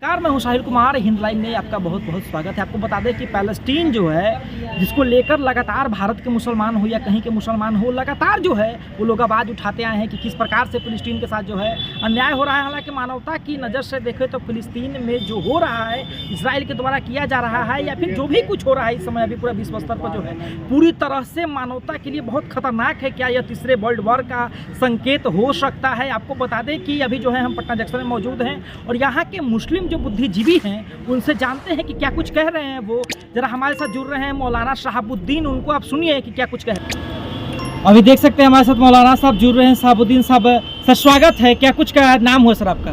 Car मैं हूं Sahil Kumar, Hind live में आपका बहुत बहुत स्वागत है। आपको बता दें कि पैलेस्टीन जो है, जिसको लेकर लगातार भारत के मुसलमान हो या कहीं के मुसलमान हो, लगातार जो है वो लोग आवाज़ उठाते आए हैं कि किस प्रकार से फिलिस्तीन के साथ जो है अन्याय हो रहा है। हालांकि मानवता की नज़र से देखें तो फिलिस्तीन में जो हो रहा है, इसराइल के द्वारा किया जा रहा है या फिर जो भी कुछ हो रहा है इस समय अभी पूरा विश्व स्तर पर जो है पूरी तरह से मानवता के लिए बहुत खतरनाक है। क्या यह तीसरे वर्ल्ड वॉर का संकेत हो सकता है? आपको बता दें कि अभी जो है हम पटना जंक्शन में मौजूद हैं और यहाँ के मुस्लिम जो बुद्धिजीवी हैं उनसे जानते हैं कि क्या कुछ कह रहे हैं। वो जरा हमारे साथ जुड़ रहे हैं मौलाना शहाबुद्दीन, उनको आप सुनिए कि क्या कुछ कह रहे हैं। अभी देख सकते हैं हमारे साथ मौलाना साहब जुड़ रहे हैं। शहाबुद्दीन साहब, सर स्वागत है। क्या कुछ का नाम हुआ सर आपका?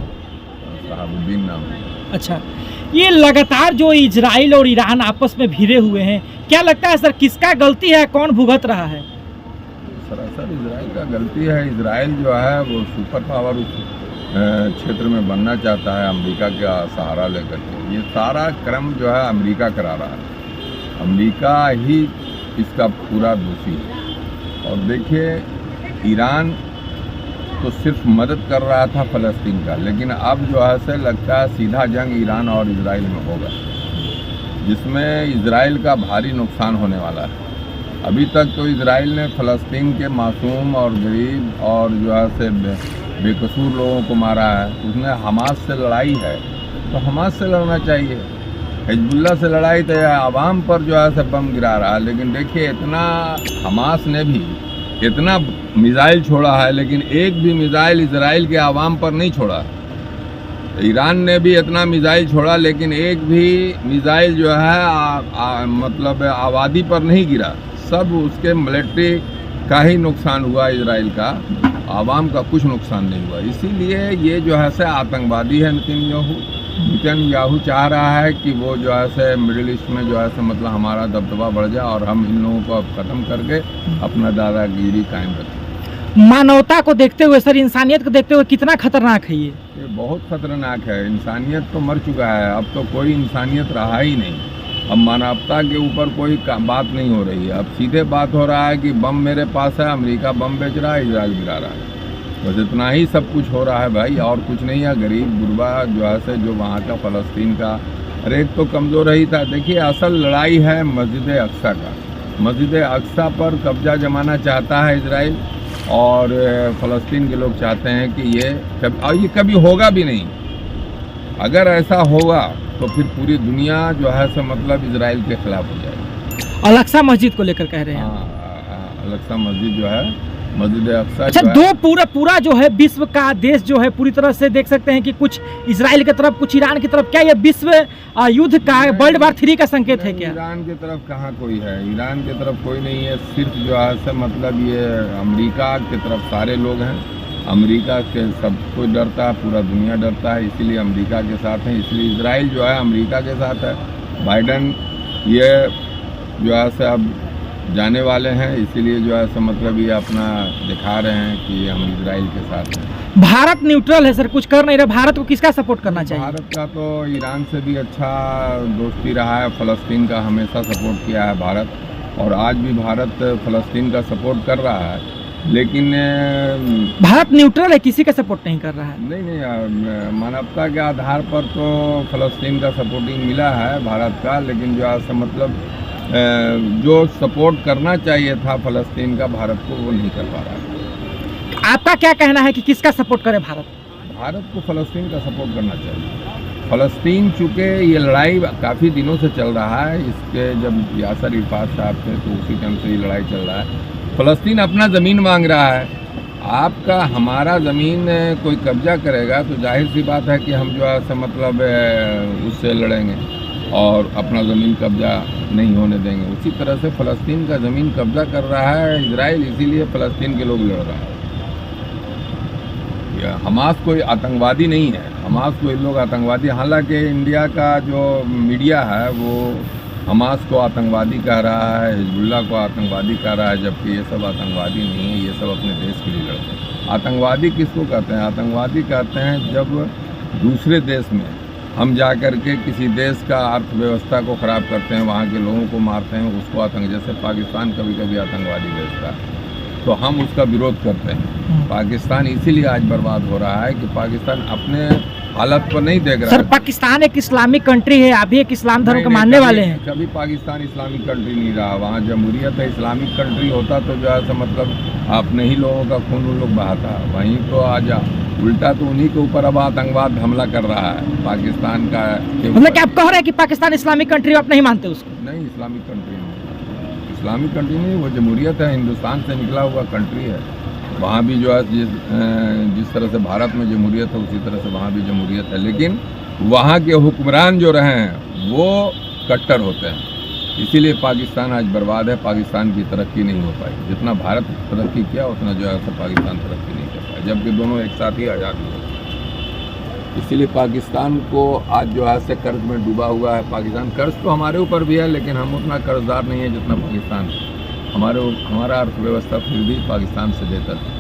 शहाबुद्दीन नाम। अच्छा, ये लगातार जो इजराइल और ईरान आपस में भिड़े हुए हैं, क्या लगता है सर किसका गलती है, कौन भुगत रहा है? सरासर इजराइल का गलती है। इजराइल जो है वो सुपर पावर उस क्षेत्र में बनना चाहता है अमेरिका का सहारा लेकर के। ये सारा क्रम जो है अमेरिका करा रहा है, अमेरिका ही इसका पूरा दोषी है। और देखिए, ईरान तो सिर्फ मदद कर रहा था फ़लस्तीन का, लेकिन अब जो है से लगता है सीधा जंग ईरान और इजराइल में होगा, जिसमें इजराइल का भारी नुकसान होने वाला है। अभी तक तो इजराइल ने फ़लस्तीन के मासूम और गरीब और जो है से बेकसूर लोगों को मारा है। उसने हमास से लड़ाई है तो हमास से लड़ना चाहिए। हिजबुल्लाह से लड़ाई तो आवाम पर जो है से बम गिरा रहा है। लेकिन देखिए, इतना हमास ने भी इतना मिसाइल छोड़ा है, लेकिन एक भी मिसाइल इजराइल के आवाम पर नहीं छोड़ा। ईरान ने भी इतना मिसाइल छोड़ा, लेकिन एक भी मिसाइल जो है मतलब आबादी पर नहीं गिरा। सब उसके मिलिट्री का ही नुकसान हुआ, इजराइल का आवाम का कुछ नुकसान नहीं हुआ। इसीलिए ये जो है से आतंकवादी है। नेतन्याहू चाह रहा है कि वो जो है से मिडिल ईस्ट में जो है से मतलब हमारा दबदबा बढ़ जाए और हम इन लोगों को अब ख़त्म करके अपना दादागिरी कायम रखें। मानवता को देखते हुए सर, इंसानियत को देखते हुए कितना खतरनाक है ये बहुत खतरनाक है। इंसानियत तो मर चुका है, अब तो कोई इंसानियत रहा ही नहीं। अब मानवता के ऊपर कोई बात नहीं हो रही है। अब सीधे बात हो रहा है कि बम मेरे पास है, अमेरिका बम बेच रहा है, इजराइल गिरा रहा है। बस इतना ही सब कुछ हो रहा है भाई, और कुछ नहीं है। गरीब गुरबा जो है से जो वहाँ का फ़लस्तीन का रेट तो कमज़ोर ही था। देखिए, असल लड़ाई है मस्जिद अक्सा का। मस्जिद अक्सा पर कब्जा जमाना चाहता है इजराइल, और फ़लस्तीन के लोग चाहते हैं कि ये कभी होगा भी नहीं। अगर ऐसा होगा तो फिर पूरी दुनिया जो है से मतलब इजराइल के खिलाफ हो जाएगी। अल-अक्सा मस्जिद को लेकर कह रहे हैं? हाँ, अल-अक्सा मस्जिद जो है, मस्जिद अक्सा। अच्छा, दो पूरा जो है विश्व का देश जो है पूरी तरह से देख सकते हैं कि कुछ इजराइल की तरफ, कुछ ईरान की तरफ। क्या ये विश्व युद्ध का वर्ल्ड वॉर 3 का संकेत है क्या? ईरान की तरफ कहाँ कोई है, ईरान की तरफ कोई नहीं है। सिर्फ जो है से मतलब ये अमेरिका की तरफ सारे लोग हैं। अमेरिका के सब कोई डरता है, पूरा दुनिया डरता है, इसीलिए अमेरिका के साथ है। इसलिए इजराइल जो है अमेरिका के साथ है। बाइडन ये जो है से अब जाने वाले हैं, इसीलिए जो है से मतलब ये अपना दिखा रहे हैं कि हम इजराइल के साथ हैं। भारत न्यूट्रल है सर, कुछ कर नहीं रहा। भारत को किसका सपोर्ट करना चाहिए? भारत का तो ईरान से भी अच्छा दोस्ती रहा है। फ़लस्तीन का हमेशा सपोर्ट किया है भारत, और आज भी भारत फ़लस्तीन का सपोर्ट कर रहा है। लेकिन भारत न्यूट्रल है, किसी का सपोर्ट नहीं कर रहा है। नहीं, मानवता के आधार पर तो फ़लस्तीन का सपोर्टिंग मिला है भारत का, लेकिन जो है मतलब जो सपोर्ट करना चाहिए था फ़लस्तीन का, भारत को वो नहीं कर पा रहा है। आपका क्या कहना है कि किसका सपोर्ट करे भारत? भारत को फ़लस्तीन का सपोर्ट करना चाहिए। फ़लस्तीन चूँकि ये लड़ाई काफ़ी दिनों से चल रहा है, इसके जब यासर इरफात साहब थे तो उसी टाइम से ये लड़ाई चल रहा है। फ़लस्तीन अपना ज़मीन मांग रहा है। आपका हमारा ज़मीन कोई कब्जा करेगा तो जाहिर सी बात है कि हम जो है मतलब उससे लड़ेंगे और अपना ज़मीन कब्जा नहीं होने देंगे। उसी तरह से फ़लस्तीन का ज़मीन कब्जा कर रहा है इजराइल, इसीलिए फ़लस्तीन के लोग लड़ रहे हैं। हमास कोई आतंकवादी नहीं है, हमास कोई लोग आतंकवादी। हालांकि इंडिया का जो मीडिया है वो हमास को आतंकवादी कह रहा है, हिजबुल्लाह को आतंकवादी कह रहा है, जबकि ये सब आतंकवादी नहीं है। ये सब अपने देश के लिए लड़ते हैं। आतंकवादी किसको कहते हैं? आतंकवादी कहते हैं जब दूसरे देश में हम जा कर के किसी देश का अर्थव्यवस्था को ख़राब करते हैं, वहाँ के लोगों को मारते हैं, उसको आतंक। जैसे पाकिस्तान कभी कभी आतंकवादी भेजता है तो हम उसका विरोध करते हैं। पाकिस्तान इसीलिए आज बर्बाद हो रहा है कि पाकिस्तान अपने हालत पर नहीं देख रहा सर है। पाकिस्तान एक इस्लामिक कंट्री है, आप भी एक इस्लाम धर्म नहीं, के नहीं, मानने कभी- वाले हैं। कभी पाकिस्तान इस्लामिक कंट्री नहीं रहा, वहाँ जमहूरियत है। इस्लामिक कंट्री होता तो जो है मतलब अपने ही लोगों का खून उन लोग बहाता, वहीं तो आज उल्टा तो उन्हीं के ऊपर अब आतंकवाद हमला कर रहा है पाकिस्तान का के मतलब ऊपर। कि आप कह रहे हैं कि पाकिस्तान इस्लामिक कंट्री, आप नहीं मानते उसको? नहीं, इस्लामिक कंट्री नहीं, इस्लामिक कंट्री नहीं, वो जमहूरियत है, हिंदुस्तान से निकला हुआ कंट्री है। वहाँ भी जो है जिस तरह से भारत में जमहूरियत है उसी तरह से वहाँ भी जमहूरियत है, लेकिन वहाँ के हुक्मरान जो रहे हैं वो कट्टर होते हैं, इसीलिए पाकिस्तान आज बर्बाद है। पाकिस्तान की तरक्की नहीं हो पाई, जितना भारत तरक्की किया उतना जो है पाकिस्तान तरक्की नहीं कर पाया, जबकि दोनों एक साथ ही आज़ाद हुए। इसीलिए पाकिस्तान को आज जो है से कर्ज में डूबा हुआ है। पाकिस्तान कर्ज तो हमारे ऊपर भी है, लेकिन हम उतना कर्जदार नहीं है जितना पाकिस्तान। हमारा अर्थव्यवस्था फिर भी पाकिस्तान से बेहतर है,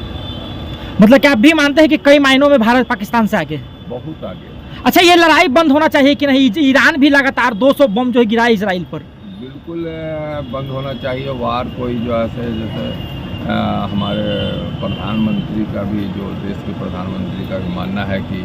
मतलब कि आप भी मानते हैं कि कई मायनों में भारत पाकिस्तान से आगे है? बहुत आगे। अच्छा, ये लड़ाई बंद होना चाहिए कि नहीं? ईरान भी लगातार 200 बम जो है गिरा इसराइल पर। बिल्कुल बंद होना चाहिए वार। कोई जो है जैसे हमारे प्रधानमंत्री का भी, जो देश के प्रधानमंत्री का भी मानना है कि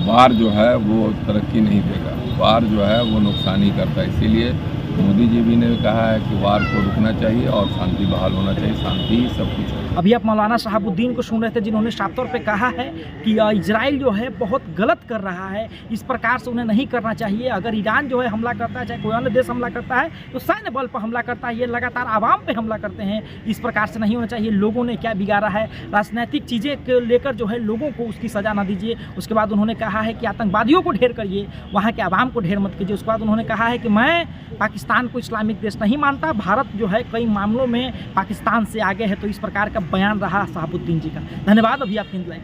वार जो है वो तरक्की नहीं देगा, वार जो है वो नुकसान ही करता है। इसीलिए मोदी जी भी ने कहा है कि वार को रुकना चाहिए और शांति बहाल होना चाहिए, शांति ही सब कुछ है। अभी आप मौलाना शहाबुद्दीन को सुन रहे थे, जिन्होंने साफ तौर पे कहा है कि इजराइल जो है बहुत गलत कर रहा है, इस प्रकार से उन्हें नहीं करना चाहिए। अगर ईरान जो है हमला करता है, चाहे कोई अन्य देश हमला करता है, तो सैन्य बल पर हमला करता है, ये लगातार आवाम पे हमला करते हैं। इस प्रकार से नहीं होना चाहिए। लोगों ने क्या बिगाड़ा है, राजनीतिक चीज़ें को लेकर जो है लोगों को उसकी सज़ा ना दीजिए। उसके बाद उन्होंने कहा है कि आतंकवादियों को ढेर करिए, वहाँ के आवाम को ढेर मत कीजिए। उसके बाद उन्होंने कहा है कि मैं पाकिस्तान को इस्लामिक देश नहीं मानता, भारत जो है कई मामलों में पाकिस्तान से आगे है। तो इस प्रकार का बयान रहा शहाबुद्दीन जी का। धन्यवाद। अभी आप हिंद लाइव